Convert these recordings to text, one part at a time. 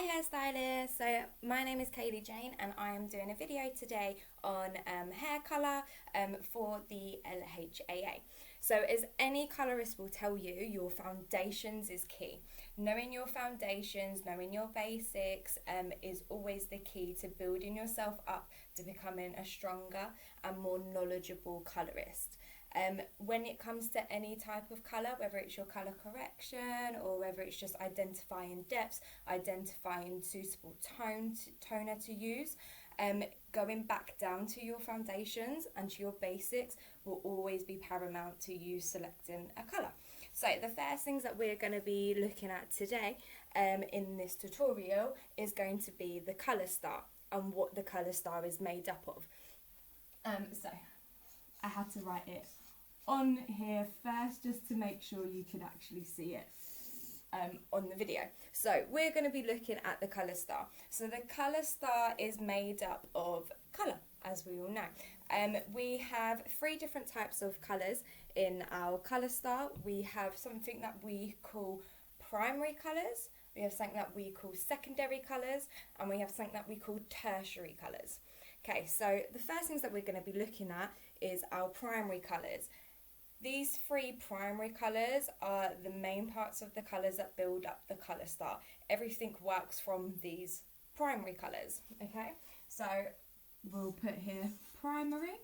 hairstylist. So my name is Kayleigh Jane and I am doing a video today on hair colour for the LHAA. So as any colourist will tell you, your foundations is key. Knowing your foundations, knowing your basics is always the key to building yourself up to becoming a stronger and more knowledgeable colourist. When it comes to any type of colour, whether it's your colour correction or whether it's just identifying depths, identifying suitable toner to use, going back down to your foundations and to your basics will always be paramount to you selecting a colour. So the first things that we're going to be looking at today in this tutorial is going to be the colour star and what the colour star is made up of. So I had to write it on here first just to make sure you could actually see it on the video. So we're going to be looking at the colour star. So the colour star is made up of colour, as we all know. We have 3 different types of colours in our colour star. We have something that we call primary colours, we have something that we call secondary colours, and we have something that we call tertiary colours. Okay, so the first things that we're going to be looking at is our primary colours. These 3 primary colours are the main parts of the colours that build up the colour star. Everything works from these primary colours, okay? So we'll put here primary.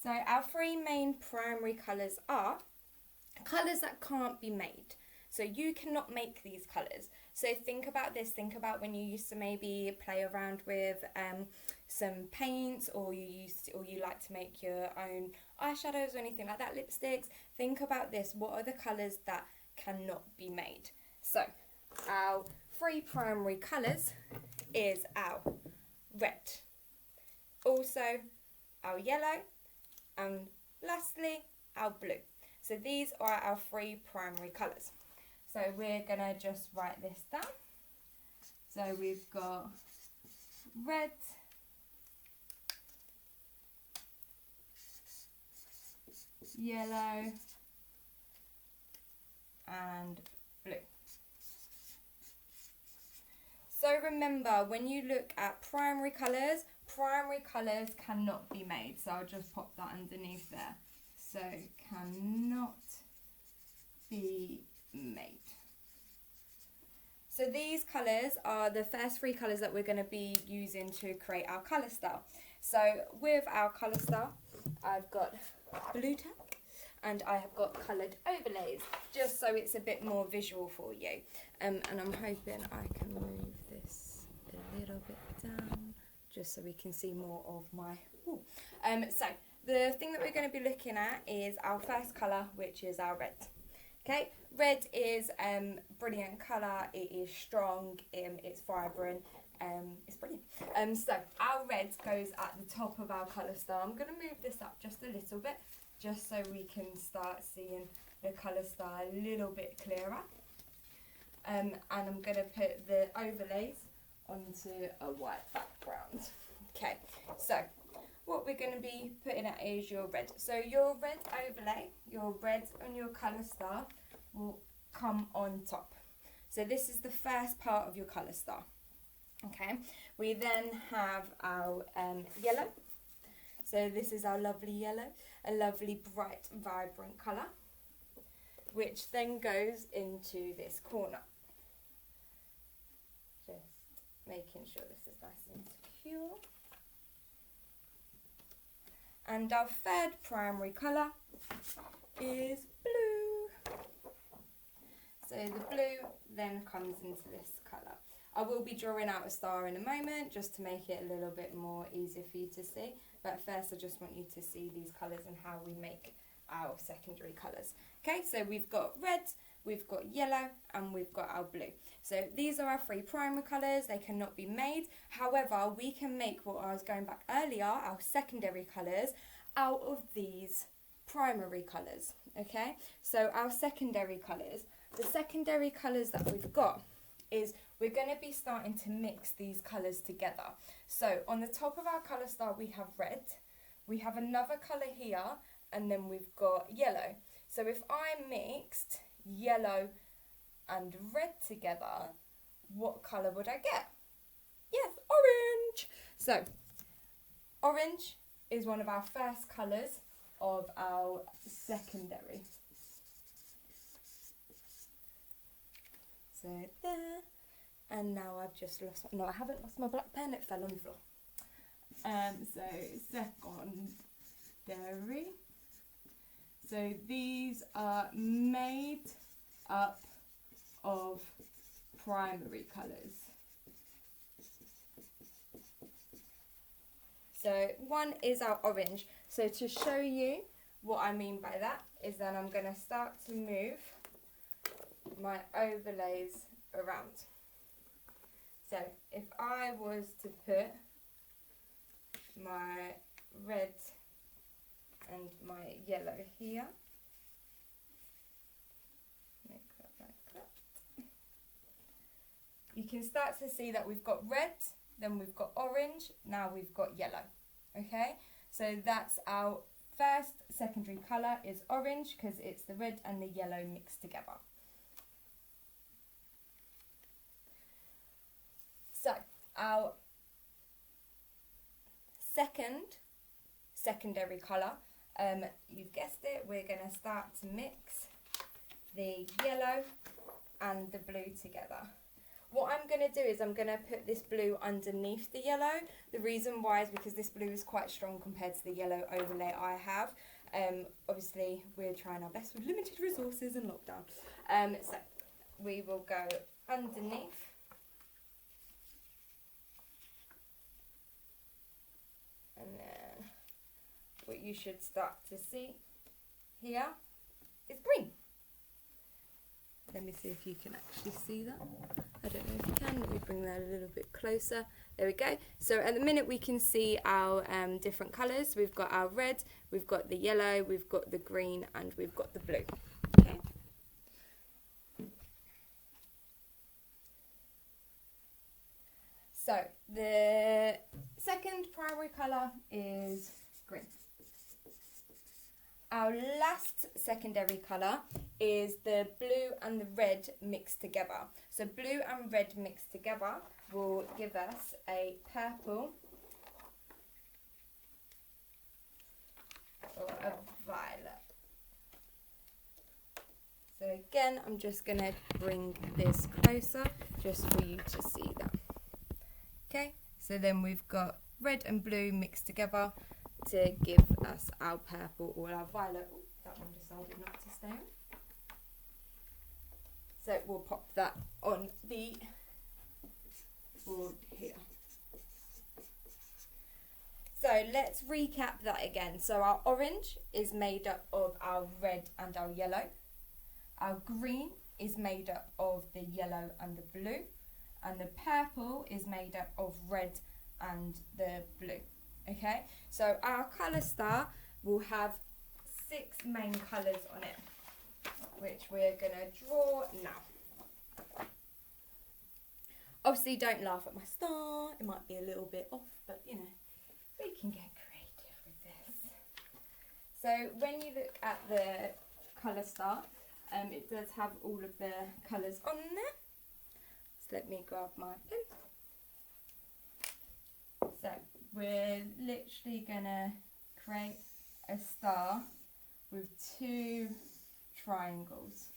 So our 3 main primary colours are colours that can't be made. So you cannot make these colours. So think about this, think about when you used to maybe play around with some paints, or you like to make your own eyeshadows or anything like that, lipsticks. Think about this, what are the colours that cannot be made? So our 3 primary colours is our red, also our yellow, and lastly our blue. So these are our 3 primary colours. So we're going to just write this down. So we've got red, yellow, and blue. So remember, when you look at primary colours cannot be made. So I'll just pop that underneath there. So cannot be made. So these colours are the first 3 colours that we're going to be using to create our colour star. So with our colour star, I've got blue tack and I have got coloured overlays, just so it's a bit more visual for you. And I'm hoping I can move this a little bit down, just so we can see more of my... So the thing that we're going to be looking at is our first colour, which is our red. Okay, red is brilliant colour, it is strong, it's vibrant, it's brilliant. So our red goes at the top of our colour star. I'm going to move this up just a little bit, just so we can start seeing the colour star a little bit clearer. And I'm going to put the overlays onto a white background. Okay, so what we're going to be putting at is your red. So your red overlay, your red on your colour star will come on top. So this is the first part of your colour star. Okay, we then have our yellow. So this is our lovely yellow, a lovely bright vibrant colour, which then goes into this corner. Just making sure this is nice and secure. And our 3rd primary colour is blue. So the blue then comes into this colour. I will be drawing out a star in a moment just to make it a little bit more easier for you to see. But first I just want you to see these colours and how we make our secondary colours. Okay, so we've got red, we've got yellow, and we've got our blue. So these are our 3 primary colours, they cannot be made. However, we can make what I was going back earlier, our secondary colours, out of these primary colours. Okay, so our secondary colours, the secondary colours that we've got is we're going to be starting to mix these colours together. So on the top of our colour star we have red, we have another colour here, and then we've got yellow. So if I mixed yellow and red together, what colour would I get? Yes, orange. So, orange is one of our first colours of our secondary. So there, and now I've just lost, no I haven't lost my black pen, it fell on the floor. So secondary. So these are made up of primary colours. So one is our orange. So to show you what I mean by that is then I'm going to start to move my overlays around. So if I was to put my red and my yellow here, make that like that, you can start to see that we've got red, then we've got orange, now we've got yellow. Okay, so that's our first secondary colour is orange because it's the red and the yellow mixed together. So our secondary colour, you've guessed it, we're going to start to mix the yellow and the blue together. What I'm going to do is I'm going to put this blue underneath the yellow. The reason why is because this blue is quite strong compared to the yellow overlay I have. Obviously, we're trying our best with limited resources and lockdown. So we will go underneath. And then what you should start to see here is green. Let me see if you can actually see that. I don't know if you can. Let me bring that a little bit closer. There we go. So at the minute we can see our different colours. We've got our red, we've got the yellow, we've got the green, and we've got the blue. Okay. So the second primary colour is green. Our last secondary colour is the blue and the red mixed together. So blue and red mixed together will give us a purple or a violet. So again, I'm just going to bring this closer just for you to see that. Okay, so then we've got red and blue mixed together to give us our purple or our violet. Ooh, that one decided not to stay on. So we'll pop that on the board here. So let's recap that again. So our orange is made up of our red and our yellow. Our green is made up of the yellow and the blue. And the purple is made up of red and the blue. Okay, so our colour star will have 6 main colours on it, which we're going to draw now. Obviously, don't laugh at my star. It might be a little bit off, but you know, we can get creative with this. So when you look at the colour star, it does have all of the colours on there. So let me grab my pen. So we're literally going to create a star with 2 triangles.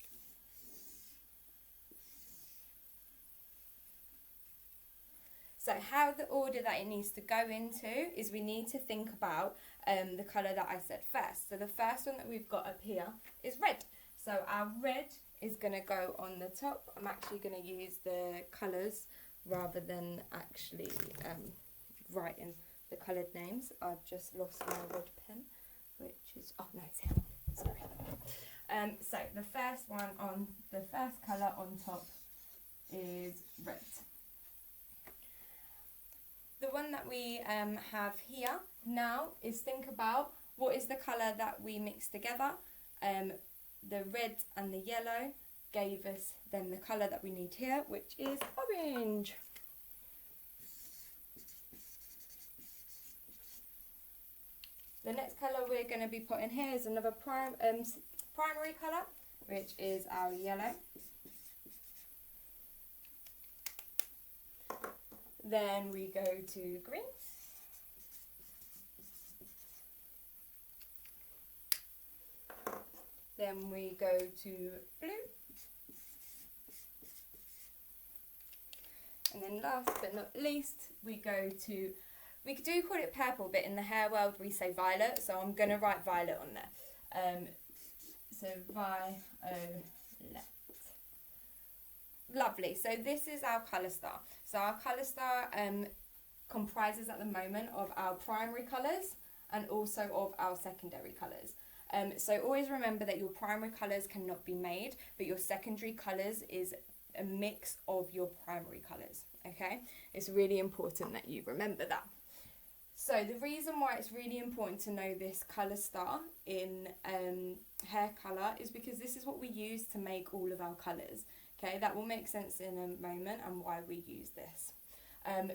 So how the order that it needs to go into is we need to think about the colour that I said first. So the first one that we've got up here is red. So our red is going to go on the top. I'm actually going to use the colours rather than actually writing the coloured names. I've just lost my red pen, which is, oh no, it's here. Sorry. So the first one on, the first colour on top is red. The one that we have here now is think about what is the colour that we mixed together. The red and the yellow gave us then the colour that we need here, which is orange. The next colour we're going to be putting here is another primary colour, which is our yellow. Then we go to green. Then we go to blue. And then last but not least, we go to, we do call it purple, but in the hair world we say violet, so I'm going to write violet on there. So violet. Lovely. So this is our colour star. So our colour star comprises at the moment of our primary colours and also of our secondary colours. So always remember that your primary colours cannot be made, but your secondary colours is a mix of your primary colours, okay? It's really important that you remember that. So the reason why it's really important to know this colour star in hair colour is because this is what we use to make all of our colours, okay? That will make sense in a moment and why we use this.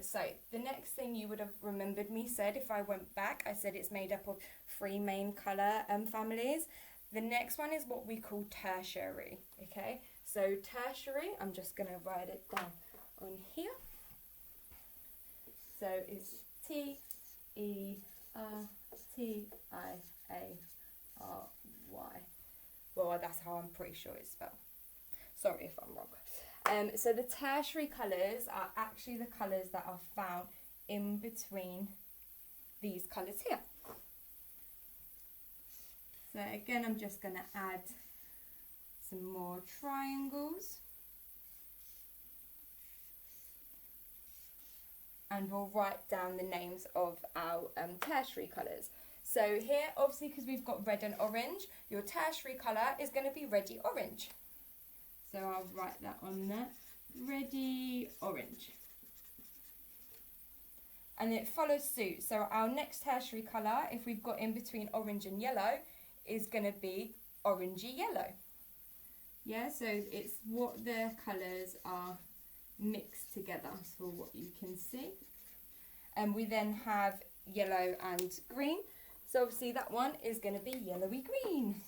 So the next thing you would have remembered me said, if I went back, I said it's made up of 3 main colour families. The next one is what we call tertiary, okay? So tertiary, I'm just going to write it down on here. So it's T-E-R-T-I-A-R-Y. Well, that's how I'm pretty sure it's spelled. Sorry if I'm wrong. So the tertiary colours are actually the colours that are found in between these colours here. So again, I'm just going to add some more triangles. And we'll write down the names of our tertiary colours. So here, obviously, because we've got red and orange, your tertiary colour is going to be reddy orange. So I'll write that on there, reddy orange. And it follows suit. So our next tertiary colour, if we've got in between orange and yellow, is going to be orangey yellow. Yeah, so it's what the colours are mixed together for what you can see. And we then have yellow and green. So obviously that one is going to be yellowy green.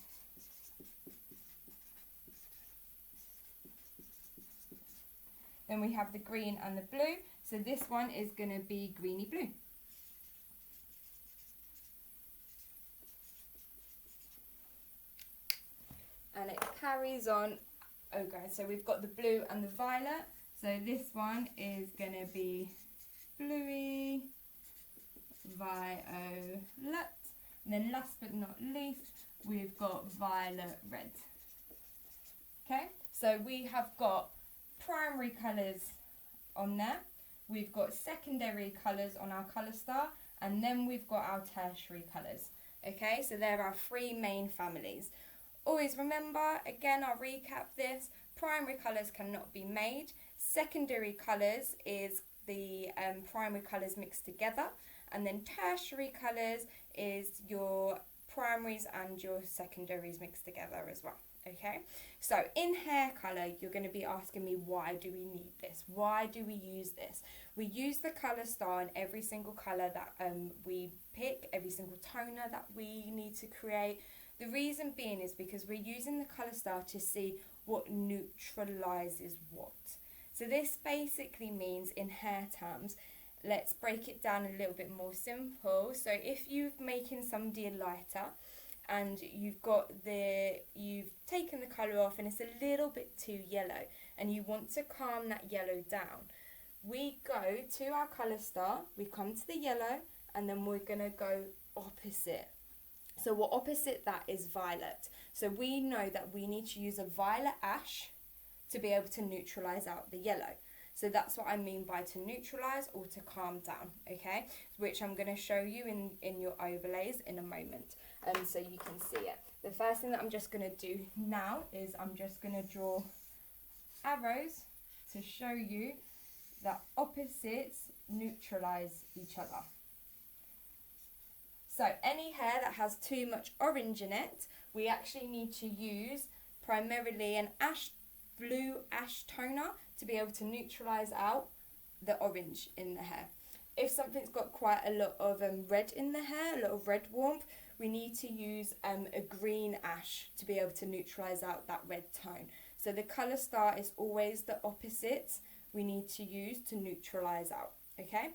Then we have the green and the blue. So this one is going to be greeny blue. And it carries on. Okay, so we've got the blue and the violet. So this one is going to be bluey, violet. And then last but not least, we've got violet red. Okay, so we have got primary colours on there. We've got secondary colours on our colour star. And then we've got our tertiary colours. Okay, so there are 3 main families. Always remember, again, I'll recap this. Primary colours cannot be made. Secondary colours is the primary colours mixed together. And then tertiary colours is your primaries and your secondaries mixed together as well. Okay, so in hair colour, you're going to be asking me, why do we need this? Why do we use this? We use the colour star in every single colour that we pick, every single toner that we need to create. The reason being is because we're using the colour star to see what neutralises what. So this basically means, in hair terms, let's break it down a little bit more simple. So if you're making somebody a lighter and you've taken the colour off and it's a little bit too yellow and you want to calm that yellow down, we go to our colour star, we come to the yellow, and then we're going to go opposite. So what opposite that is violet. So we know that we need to use a violet ash to be able to neutralise out the yellow. So that's what I mean by to neutralise or to calm down, okay? Which I'm going to show you in your overlays in a moment, so you can see it. The first thing that I'm just going to do now is I'm just going to draw arrows to show you that opposites neutralise each other. So any hair that has too much orange in it, we actually need to use primarily an blue ash toner to be able to neutralise out the orange in the hair. If something's got quite a lot of red in the hair, a lot of red warmth, we need to use a green ash to be able to neutralise out that red tone. So the colour star is always the opposites we need to use to neutralise out. Okay,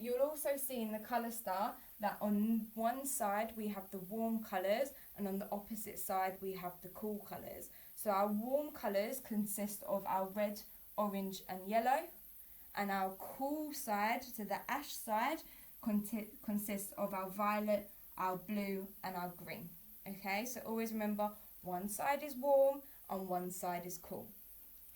you'll also see in the colour star that on one side we have the warm colours and on the opposite side we have the cool colours. So our warm colours consist of our red, orange and yellow, and our cool side, so the ash side, consists of our violet, our blue and our green. Okay, so always remember one side is warm and one side is cool.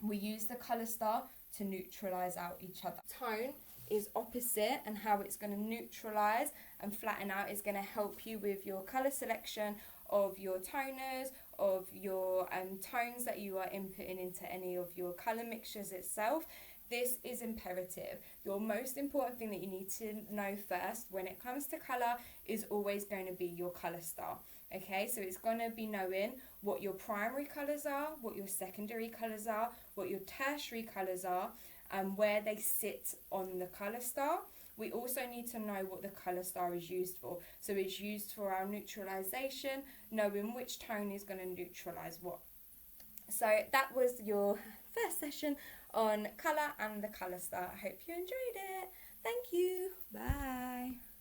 We use the colour star to neutralise out each other. Tone is opposite, and how it's going to neutralise and flatten out is going to help you with your colour selection of your toners, of your tones that you are inputting into any of your colour mixtures itself. This is imperative. Your most important thing that you need to know first when it comes to colour is always going to be your colour star. Okay, so it's going to be knowing what your primary colours are, what your secondary colours are, what your tertiary colours are, and where they sit on the colour star. We also need to know what the colour star is used for. So it's used for our neutralisation, knowing which tone is going to neutralise what. So that was your first session on colour and the colour star. I hope you enjoyed it. Thank you. Bye.